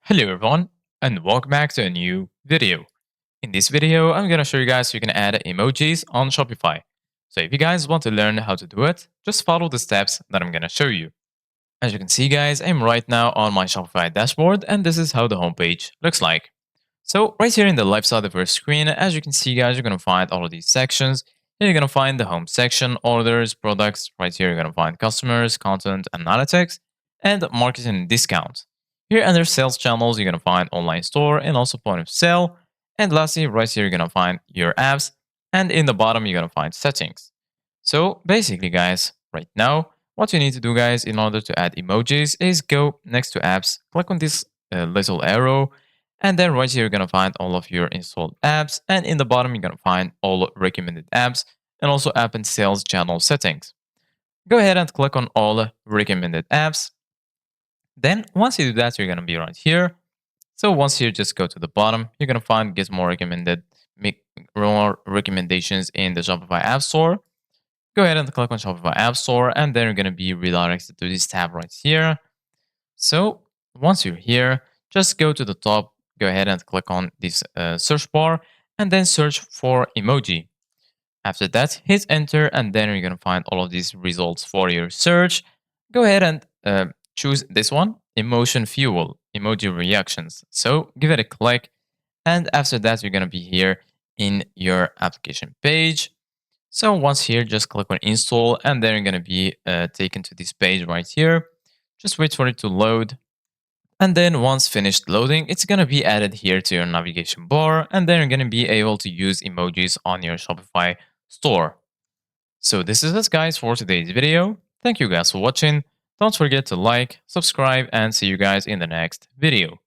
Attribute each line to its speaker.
Speaker 1: Hello everyone, and welcome back to a new video. In this video, I'm gonna show you guys how you can add emojis on Shopify. So if you guys want to learn how to do it, just follow the steps that I'm gonna show you. As you can see guys, I'm right now on my Shopify dashboard and this is how the homepage looks like. So right here in the left side of your screen, as you can see guys, you're gonna find all of these sections. Here you're gonna find the home section, orders, products. Right here you're gonna find customers, content, analytics, and marketing and discounts. Here under sales channels, you're gonna find online store and also point of sale. And lastly, right here you're gonna find your apps, and in the bottom you're gonna find settings. So basically guys, right now, what you need to do guys in order to add emojis is go next to apps, click on this little arrow, and then right here, you're going to find all of your installed apps. And in the bottom, you're going to find all recommended apps and also app and sales channel settings. Go ahead and click on all recommended apps. Then once you do that, you're going to be right here. So once you just go to the bottom, you're going to find get more recommended, make more recommendations in the Shopify App Store. Go ahead and click on Shopify App Store, and then you're going to be redirected to this tab right here. So once you're here, just go to the top, go ahead and click on this search bar and then search for emoji. After that, hit enter and then you're going to find all of these results for your search. Go ahead and choose this one, emotion fuel, emoji reactions. So give it a click. And after that, you're going to be here in your application page. So once here, just click on install and then you're going to be taken to this page right here. Just wait for it to load. And then once finished loading, it's going to be added here to your navigation bar. And then you're going to be able to use emojis on your Shopify store. So this is it guys for today's video. Thank you guys for watching. Don't forget to like, subscribe, and see you guys in the next video.